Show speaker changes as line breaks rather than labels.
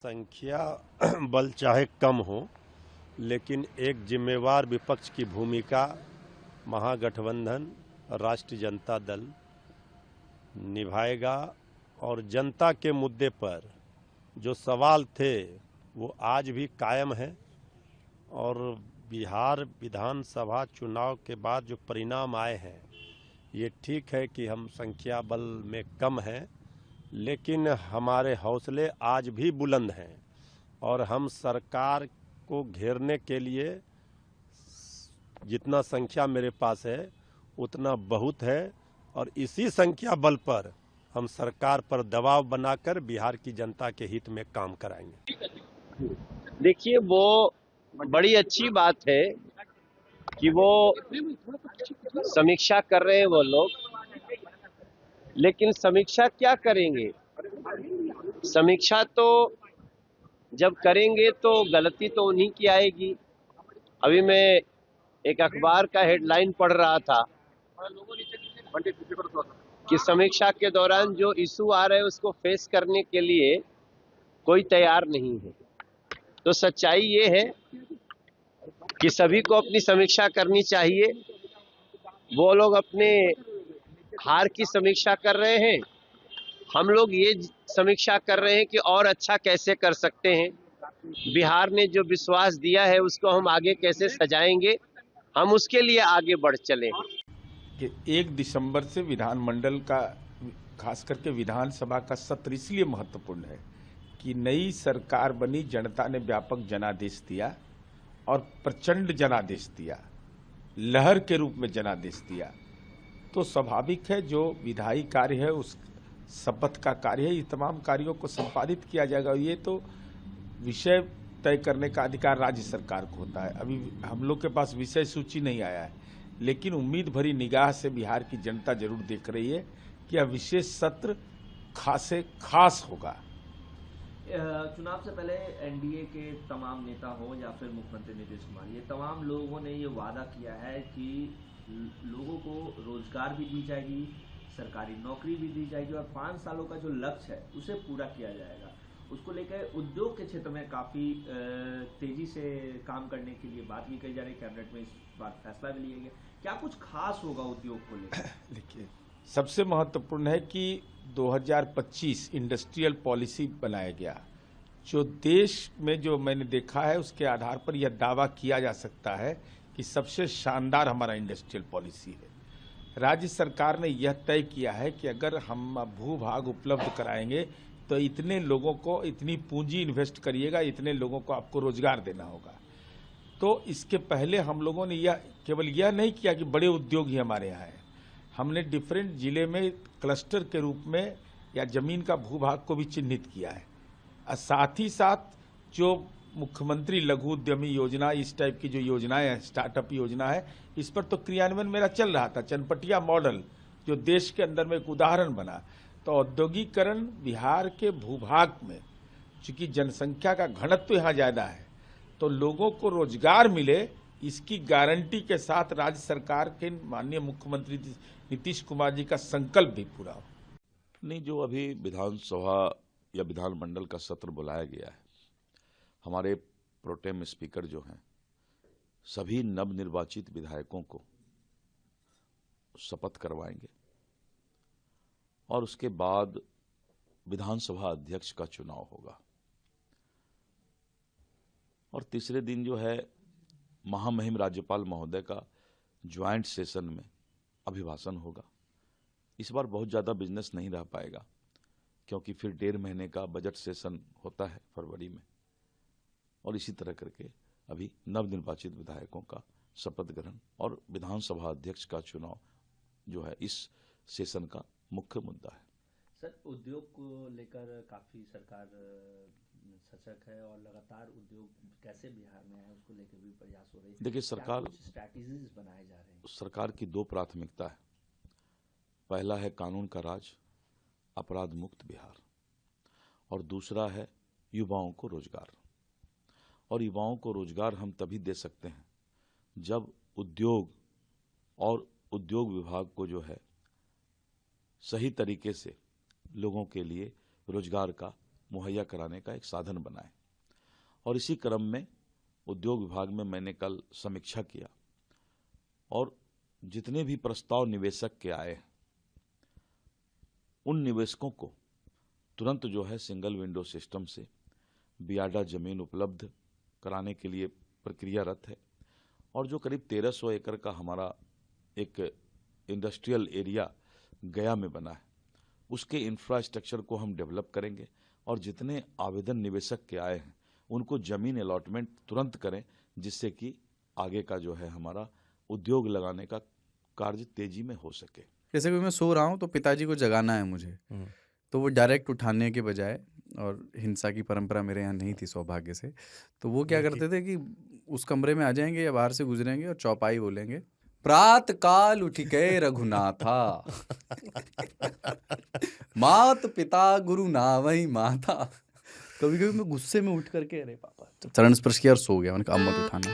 संख्या बल चाहे कम हो, लेकिन एक जिम्मेवार विपक्ष की भूमिका महागठबंधन राष्ट्रीय जनता दल निभाएगा। और जनता के मुद्दे पर जो सवाल थे वो आज भी कायम है। और बिहार विधानसभा चुनाव के बाद जो परिणाम आए हैं, ये ठीक है कि हम संख्या बल में कम हैं, लेकिन हमारे हौसले आज भी बुलंद हैं और हम सरकार को घेरने के लिए जितना संख्या मेरे पास है उतना बहुत है। और इसी संख्या बल पर हम सरकार पर दबाव बनाकर बिहार की जनता के हित में काम कराएंगे।
देखिए, वो बड़ी अच्छी बात है कि वो समीक्षा कर रहे हैं वो लोग, लेकिन समीक्षा क्या करेंगे? समीक्षा तो जब करेंगे तो गलती तो उन्हीं की आएगी। अभी मैं एक अखबार का हेडलाइन पढ़ रहा था कि समीक्षा के दौरान जो इशू आ रहे हैं उसको फेस करने के लिए कोई तैयार नहीं है। तो सच्चाई ये है कि सभी को अपनी समीक्षा करनी चाहिए। वो लोग अपने हार की समीक्षा कर रहे हैं, हम लोग ये समीक्षा कर रहे हैं कि और अच्छा कैसे कर सकते हैं। बिहार ने जो विश्वास दिया है उसको हम आगे कैसे सजाएंगे, हम उसके लिए आगे बढ़ चले
कि 1 दिसंबर से विधानमंडल का, खास करके विधानसभा का सत्र इसलिए महत्वपूर्ण है कि नई सरकार बनी, जनता ने व्यापक जनादेश दिया और प्रचंड जनादेश दिया, लहर के रूप में जनादेश दिया। तो स्वाभाविक है जो विधायी कार्य है, उस शपथ का कार्य है, ये तमाम कार्यों को संपादित किया जाएगा। ये तो विषय तय करने का अधिकार राज्य सरकार को होता है। अभी हम लोग के पास विषय सूची नहीं आया है, लेकिन उम्मीद भरी निगाह से बिहार की जनता जरूर देख रही है कि यह विशेष सत्र खास होगा।
चुनाव से पहले एनडीए के तमाम नेता हो या फिर मुख्यमंत्री नीतीश कुमार, ये तमाम लोगों ने ये वादा किया है कि लोगों को रोजगार भी दी जाएगी, सरकारी नौकरी भी दी जाएगी और 5 सालों का जो लक्ष्य है उसे पूरा किया जाएगा। उसको लेकर उद्योग के क्षेत्र में काफी तेजी से काम करने के लिए बात भी कही जा रही है। कैबिनेट में इस बार फैसला भी लिया गया। क्या कुछ खास होगा उद्योग को लेकर?
देखिए, सबसे महत्वपूर्ण है कि 2025 इंडस्ट्रियल पॉलिसी बनाया गया, जो देश में जो मैंने देखा है उसके आधार पर यह दावा किया जा सकता है कि सबसे शानदार हमारा इंडस्ट्रियल पॉलिसी है। राज्य सरकार ने यह तय किया है कि अगर हम भूभाग उपलब्ध कराएंगे तो इतने लोगों को, इतनी पूंजी इन्वेस्ट करिएगा, इतने लोगों को आपको रोजगार देना होगा। तो इसके पहले हम लोगों ने यह केवल यह नहीं किया कि बड़े उद्योग ही हमारे यहाँ हैं, हमने डिफरेंट जिले में क्लस्टर के रूप में या जमीन का भूभाग को भी चिन्हित किया है। और साथ ही साथ जो मुख्यमंत्री लघु उद्यमी योजना, इस टाइप की जो योजनाएं हैं, स्टार्टअप योजना है, इस पर तो क्रियान्वयन मेरा चल रहा था। चनपटिया मॉडल जो देश के अंदर में एक उदाहरण बना। तो औद्योगिकरण बिहार के भूभाग में, चूंकि जनसंख्या का घनत्व यहाँ ज्यादा है, तो लोगों को रोजगार मिले, इसकी गारंटी के साथ राज्य सरकार के माननीय मुख्यमंत्री नीतीश कुमार जी का संकल्प भी पूरा हो।
नहीं, जो अभी विधानसभा या विधानमंडल का सत्र बुलाया गया है, हमारे प्रोटेम स्पीकर जो हैं सभी नवनिर्वाचित विधायकों को शपथ करवाएंगे और उसके बाद विधानसभा अध्यक्ष का चुनाव होगा। और तीसरे दिन जो है महामहिम राज्यपाल महोदय का ज्वाइंट सेशन में अभिभाषण होगा। इस बार बहुत ज़्यादा बिजनेस नहीं रह पाएगा, क्योंकि फिर 1.5 महीने का बजट सेशन होता है फरवरी में। और इसी तरह करके अभी नवनिर्वाचित विधायकों का शपथ ग्रहण और विधानसभा अध्यक्ष का चुनाव जो है इस सेशन का मुख्य मुद्दा है।
सर, उद्योग को लेकर काफी सरकार सजग है और लगातार उद्योग कैसे बिहार में है उसको लेकर भी प्रयास हो रहे हैं।
देखिए, सरकार
स्ट्रैटेजीज बनाए जा रहे हैं।
सरकार की 2 प्राथमिकता है। पहला है कानून का राज, अपराध मुक्त बिहार, और दूसरा है युवाओं को रोजगार। और युवाओं को रोजगार हम तभी दे सकते हैं जब उद्योग और उद्योग विभाग को जो है सही तरीके से लोगों के लिए रोजगार का मुहैया कराने का एक साधन बनाएं। और इसी क्रम में उद्योग विभाग में मैंने कल समीक्षा किया और जितने भी प्रस्ताव निवेशक के आए हैं उन निवेशकों को तुरंत जो है सिंगल विंडो सिस्टम से बियाडा जमीन उपलब्ध कराने के लिए प्रक्रियारत है। और जो करीब 1300 एकड़ का हमारा एक इंडस्ट्रियल एरिया गया में बना है उसके इंफ्रास्ट्रक्चर को हम डेवलप करेंगे और जितने आवेदन निवेशक के आए हैं उनको जमीन अलॉटमेंट तुरंत करें, जिससे कि आगे का जो है हमारा उद्योग लगाने का कार्य तेजी में हो सके।
जैसे कि मैं सो रहा हूँ तो पिताजी को जगाना है मुझे, तो वो डायरेक्ट उठाने के बजाय, और हिंसा की परंपरा मेरे यहाँ नहीं थी सौभाग्य से, तो वो क्या करते थे कि उस कमरे में आ जाएंगे या बाहर से गुजरेंगे और चौपाई बोलेंगे, प्रात काल उठिके रघुनाथा मात पिता गुरु नावई माता। कभी कभी मैं गुस्से में उठ करके अरे पापा चरण स्पर्श किया और सो गया। मैंने कहा अब मत उठाना।